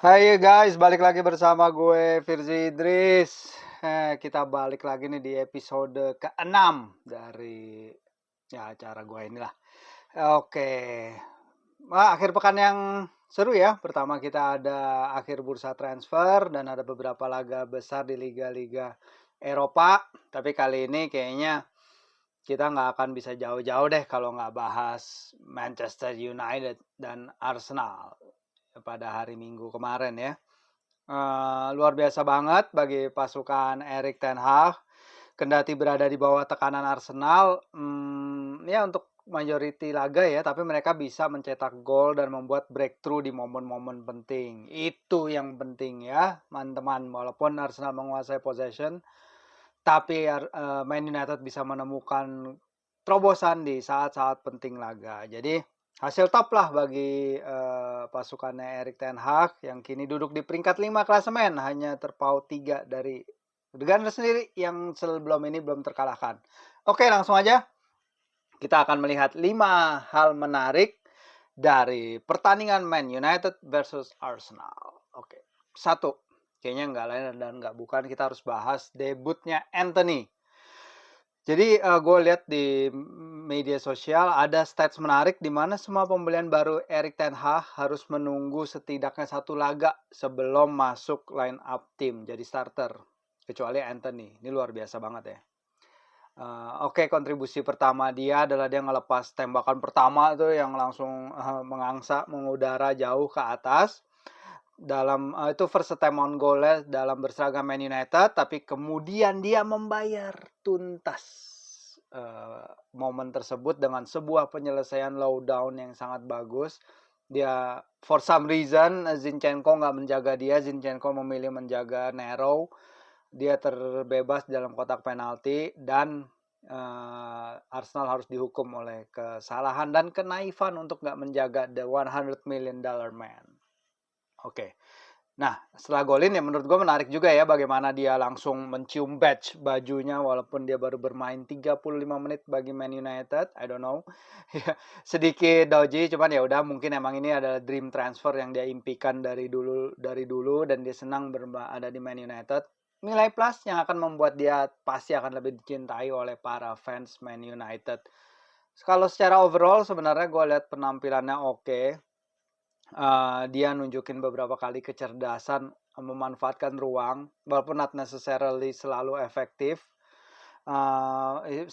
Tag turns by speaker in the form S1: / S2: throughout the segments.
S1: Hai guys, balik lagi bersama gue Firzi Idris. Kita balik lagi nih di episode ke-6 dari acara gue inilah. Oke. Wah, akhir pekan yang seru ya. Pertama kita ada akhir bursa transfer dan ada beberapa laga besar di liga-liga Eropa. Tapi kali ini kayaknya kita nggak akan bisa jauh-jauh deh kalau nggak bahas Manchester United dan Arsenal pada hari Minggu kemarin ya. Luar biasa banget bagi pasukan Erik ten Hag, kendati berada di bawah tekanan Arsenal, ya untuk majority laga ya, tapi mereka bisa mencetak gol dan membuat breakthrough di momen-momen penting. Itu yang penting ya, teman-teman. Walaupun Arsenal menguasai possession, tapi Man United bisa menemukan terobosan di saat-saat penting laga. Jadi hasil top lah bagi pasukannya Erik ten Hag yang kini duduk di peringkat 5 klasemen, hanya terpaut 3 dari The Gunners sendiri yang sebelum ini belum terkalahkan. Oke, langsung aja. Kita akan melihat 5 hal menarik dari pertandingan Man United versus Arsenal. Oke. 1. Kayaknya nggak lain dan nggak bukan, kita harus bahas debutnya Anthony. Jadi gue lihat di media sosial ada stats menarik di mana semua pembelian baru Erik ten Hag harus menunggu setidaknya 1 laga sebelum masuk line up tim jadi starter, kecuali Anthony. Ini luar biasa banget ya. Oke, kontribusi pertama dia adalah dia ngelepas tembakan pertama itu yang langsung mengangsa, mengudara jauh ke atas. Itu first time on goal-nya dalam berseragam Man United, tapi kemudian dia membayar tuntas momen tersebut dengan sebuah penyelesaian low down yang sangat bagus. Dia for some reason Zinchenko nggak menjaga dia, Zinchenko memilih menjaga Narrow. Dia terbebas dalam kotak penalti dan Arsenal harus dihukum oleh kesalahan dan kenaifan untuk nggak menjaga the $100 million man. Oke. Nah, setelah golin ya menurut gue menarik juga ya bagaimana dia langsung mencium badge bajunya walaupun dia baru bermain 35 menit bagi Man United. I don't know. Sedikit dodgy, cuman ya udah, mungkin emang ini adalah dream transfer yang dia impikan dari dulu dan dia senang ada di Man United. Nilai plus yang akan membuat dia pasti akan lebih dicintai oleh para fans Man United. Kalau secara overall sebenarnya gue lihat penampilannya oke. Dia nunjukin beberapa kali kecerdasan memanfaatkan ruang, walaupun not necessarily selalu efektif.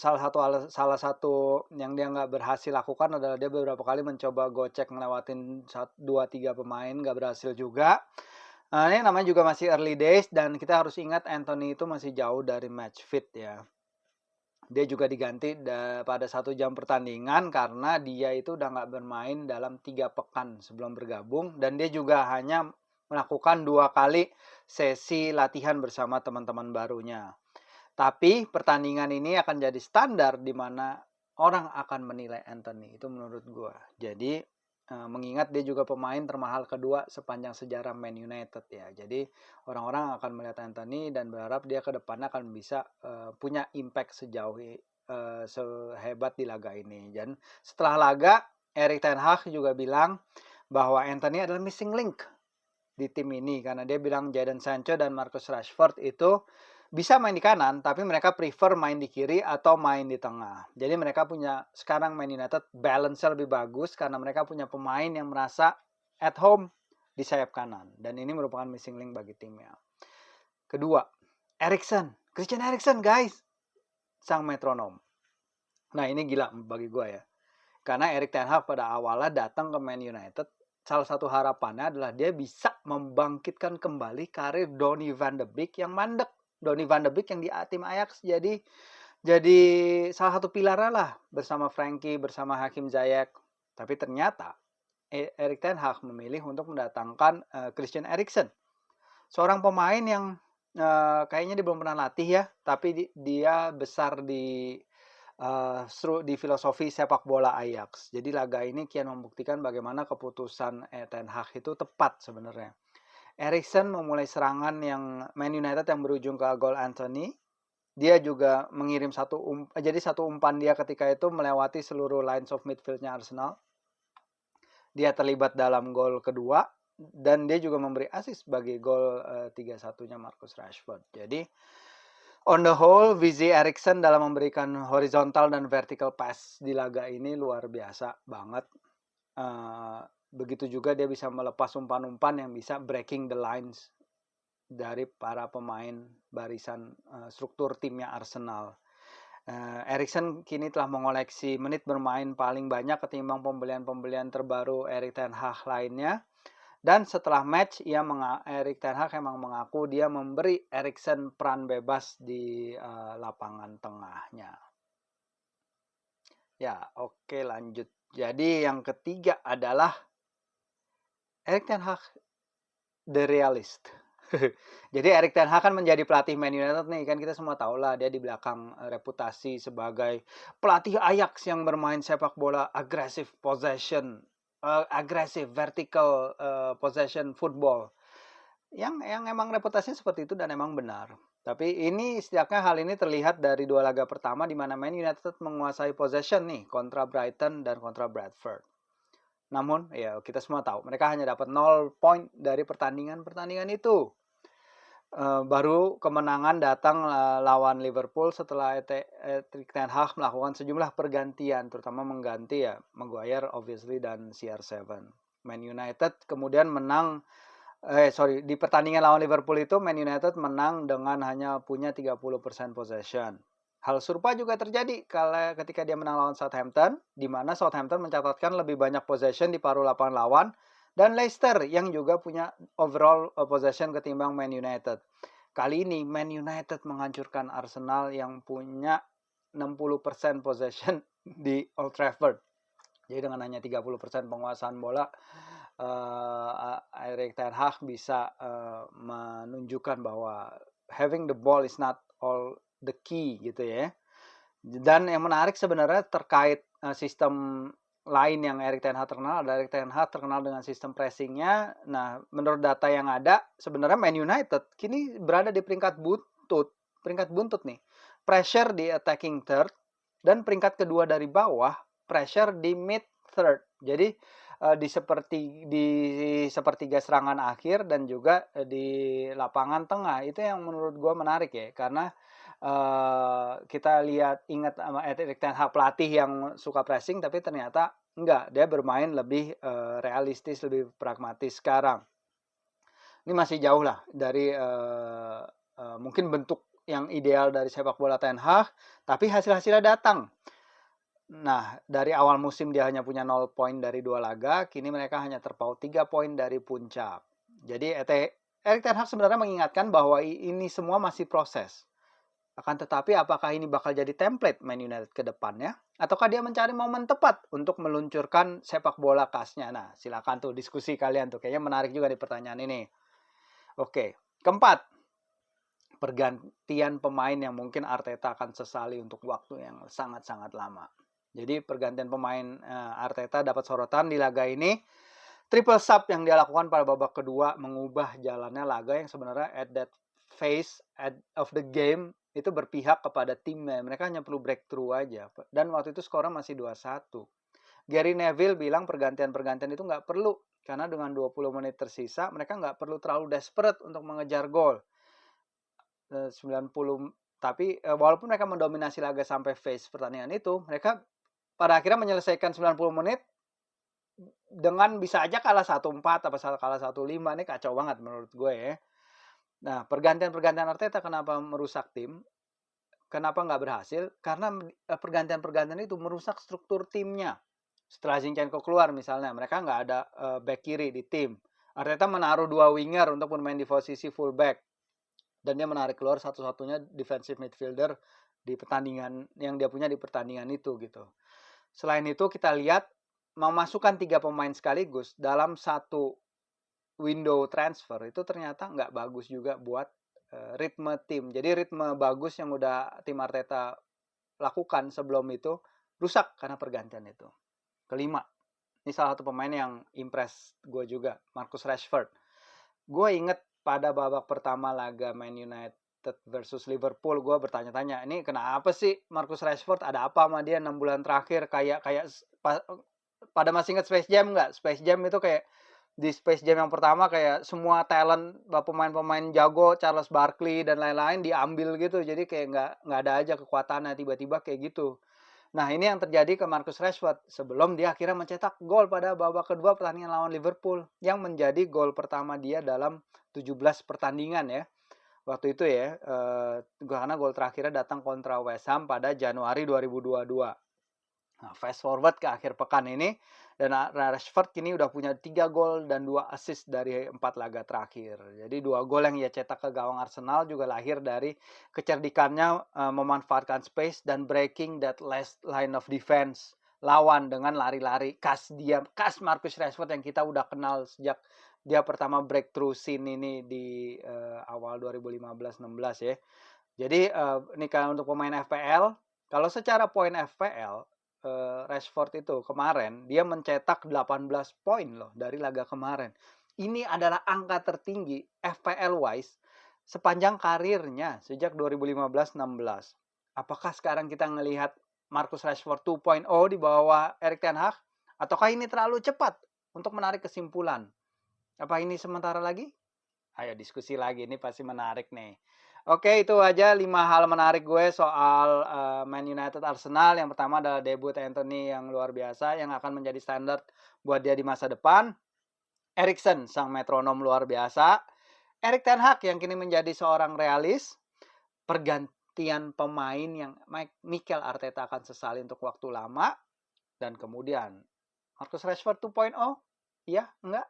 S1: Salah satu yang dia nggak berhasil lakukan adalah dia beberapa kali mencoba gocek ngelewatin 2-3 pemain, nggak berhasil juga. Ini namanya juga masih early days dan kita harus ingat Anthony itu masih jauh dari match fit ya. Dia juga diganti pada 1 jam pertandingan karena dia itu udah nggak bermain dalam 3 pekan sebelum bergabung, dan dia juga hanya melakukan 2 kali sesi latihan bersama teman-teman barunya. Tapi pertandingan ini akan jadi standar di mana orang akan menilai Anthony, itu menurut gue. Jadi mengingat dia juga pemain termahal kedua sepanjang sejarah Man United ya. Jadi orang-orang akan melihat Anthony dan berharap dia ke depannya akan bisa punya impact sehebat di laga ini. Dan setelah laga, Erik ten Hag juga bilang bahwa Anthony adalah missing link di tim ini karena dia bilang Jadon Sancho dan Marcus Rashford itu bisa main di kanan, tapi mereka prefer main di kiri atau main di tengah. Jadi mereka punya, sekarang Man United balance-nya lebih bagus karena mereka punya pemain yang merasa at home di sayap kanan. Dan ini merupakan missing link bagi timnya. Kedua, Christian Eriksen guys. Sang metronom. Nah ini gila bagi gue ya. Karena Erik ten Hag pada awalnya datang ke Man United, salah satu harapannya adalah dia bisa membangkitkan kembali karir Donny van de Beek yang mandek. Donny van de Beek yang di tim Ajax jadi salah satu pilarnya lah bersama Frankie, bersama Hakim Ziyech. Tapi ternyata Erik ten Hag memilih untuk mendatangkan Christian Eriksen. Seorang pemain yang kayaknya dia belum pernah latih ya, tapi dia besar di filosofi sepak bola Ajax. Jadi laga ini kian membuktikan bagaimana keputusan Ten Hag itu tepat sebenarnya. Eriksen memulai serangan yang Man United yang berujung ke gol Anthony. Dia juga mengirim satu umpan dia ketika itu melewati seluruh lines of midfieldnya Arsenal. Dia terlibat dalam gol kedua dan dia juga memberi assist bagi gol 3-1-nya Marcus Rashford. Jadi on the whole, visi Eriksen dalam memberikan horizontal dan vertical pass di laga ini luar biasa banget. Begitu juga dia bisa melepas umpan-umpan yang bisa breaking the lines dari para pemain barisan struktur timnya Arsenal. Eriksen kini telah mengoleksi menit bermain paling banyak ketimbang pembelian-pembelian terbaru Erik ten Hag lainnya. Dan setelah match, Erik ten Hag emang mengaku dia memberi Eriksen peran bebas di lapangan tengahnya. Ya, oke, lanjut. Jadi yang ketiga adalah Erik ten Hag, the realist. Jadi Erik ten Hag kan menjadi pelatih Man United nih, kan kita semua tahu lah dia di belakang reputasi sebagai pelatih Ajax yang bermain sepak bola aggressive possession, aggressive vertical possession football. Yang emang reputasinya seperti itu dan emang benar. Tapi ini setidaknya hal ini terlihat dari 2 laga pertama di mana Man United menguasai possession nih kontra Brighton dan kontra Bradford. Namun ya kita semua tahu mereka hanya dapat 0 poin dari pertandingan itu. Baru kemenangan datang lawan Liverpool setelah Erik ten Hag melakukan sejumlah pergantian, terutama mengganti ya Maguire obviously dan CR7. Man United kemudian menang di pertandingan lawan Liverpool itu Man United menang dengan hanya punya 30% possession. Hal serupa juga terjadi ketika dia menang lawan Southampton, di mana Southampton mencatatkan lebih banyak possession di paruh lapangan lawan, dan Leicester yang juga punya overall possession ketimbang Man United. Kali ini Man United menghancurkan Arsenal yang punya 60% possession di Old Trafford. Jadi dengan hanya 30% penguasaan bola, Erik ten Hag bisa menunjukkan bahwa having the ball is not all the key gitu ya. Dan yang menarik sebenarnya terkait sistem lain yang Erik ten Hag terkenal, Erik ten Hag terkenal dengan sistem pressingnya. Nah, menurut data yang ada, sebenarnya Man United kini berada di peringkat buntut nih. Pressure di attacking third, dan peringkat kedua dari bawah, pressure di mid third. Jadi di sepertiga serangan akhir dan juga di lapangan tengah. Itu yang menurut gue menarik ya, karena kita ingat sama Erik ten Hag, pelatih yang suka pressing, tapi ternyata enggak, dia bermain lebih realistis, lebih pragmatis sekarang. Ini masih jauh lah dari mungkin bentuk yang ideal dari sepak bola ten Hag, tapi hasil-hasilnya datang. Nah, dari awal musim dia hanya punya 0 poin dari 2 laga, kini mereka hanya terpaut 3 poin dari puncak. Jadi Erik ten Hag sebenarnya mengingatkan bahwa ini semua masih proses. Akan tetapi apakah ini bakal jadi template Man United ke depannya? Ataukah dia mencari momen tepat untuk meluncurkan sepak bola khasnya? Nah, silakan tuh diskusi kalian tuh. Kayaknya menarik juga di pertanyaan ini. Oke, keempat. Pergantian pemain yang mungkin Arteta akan sesali untuk waktu yang sangat-sangat lama. Jadi pergantian pemain Arteta dapat sorotan di laga ini. Triple sub yang dia lakukan pada babak kedua mengubah jalannya laga yang sebenarnya at that phase of the game itu berpihak kepada timnya. Mereka hanya perlu breakthrough aja. Dan waktu itu skornya masih 2-1. Gary Neville bilang pergantian-pergantian itu nggak perlu. Karena dengan 20 menit tersisa, mereka nggak perlu terlalu desperate untuk mengejar gol. 90, tapi walaupun mereka mendominasi laga sampai phase pertandingan itu, mereka pada akhirnya menyelesaikan 90 menit dengan bisa aja kalah 1-4 atau kalah 1-5. Ini kacau banget menurut gue ya. Nah, pergantian-pergantian Arteta kenapa merusak tim? Kenapa nggak berhasil? Karena pergantian-pergantian itu merusak struktur timnya. Setelah Zinchenko keluar misalnya, mereka nggak ada back kiri di tim. Arteta menaruh 2 winger untuk bermain di posisi fullback. Dan dia menarik keluar satu-satunya defensive midfielder di pertandingan yang dia punya di pertandingan itu gitu. Selain itu kita lihat memasukkan 3 pemain sekaligus dalam satu window transfer itu ternyata nggak bagus juga buat ritme tim. Jadi ritme bagus yang udah tim Arteta lakukan sebelum itu rusak karena pergantian itu. Kelima, ini salah satu pemain yang impress gue juga, Marcus Rashford. Gue inget pada babak pertama laga Man United versus Liverpool, gue bertanya-tanya, ini kenapa sih Marcus Rashford, ada apa sama dia 6 bulan terakhir? Kayak pada masih inget Space Jam nggak? Space Jam itu kayak di Space Jam yang pertama kayak semua talent, pemain-pemain jago, Charles Barkley dan lain-lain diambil gitu. Jadi kayak nggak ada aja kekuatannya tiba-tiba kayak gitu. Nah, ini yang terjadi ke Marcus Rashford sebelum dia akhirnya mencetak gol pada babak kedua pertandingan lawan Liverpool yang menjadi gol pertama dia dalam 17 pertandingan ya. Waktu itu ya, karena gol terakhirnya datang kontra West Ham pada Januari 2022. Nah, fast forward ke akhir pekan ini, dan Rashford kini udah punya 3 gol dan 2 assist dari 4 laga terakhir. Jadi 2 gol yang ia cetak ke gawang Arsenal juga lahir dari kecerdikannya memanfaatkan space dan breaking that last line of defense lawan dengan lari-lari khas Marcus Rashford yang kita udah kenal sejak dia pertama breakthrough scene ini di awal 2015-16 ya. Jadi ini kan untuk pemain FPL, kalau secara poin FPL Rashford itu kemarin dia mencetak 18 poin loh dari laga kemarin. Ini adalah angka tertinggi FPL wise sepanjang karirnya sejak 2015-16. Apakah sekarang kita ngelihat Marcus Rashford 2.0 di bawah Erik ten Hag? Ataukah ini terlalu cepat untuk menarik kesimpulan? Apa ini sementara lagi? Ayo diskusi lagi, ini pasti menarik nih. Oke, itu aja 5 hal menarik gue soal Man United Arsenal. Yang pertama adalah debut Anthony yang luar biasa yang akan menjadi standar buat dia di masa depan. Eriksen sang metronom luar biasa. Erik ten Hag yang kini menjadi seorang realis. Pergantian pemain yang Mikel Arteta akan sesali untuk waktu lama. Dan kemudian Marcus Rashford 2.0? Iya, enggak?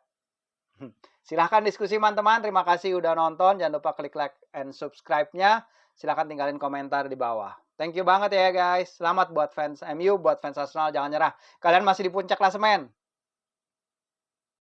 S1: Silahkan diskusi teman-teman. Terima kasih udah nonton. Jangan lupa klik like and subscribe-nya. Silahkan tinggalin komentar di bawah. Thank you banget ya guys. Selamat buat fans MU, buat fans Arsenal. Jangan nyerah. Kalian masih di puncak klasemen.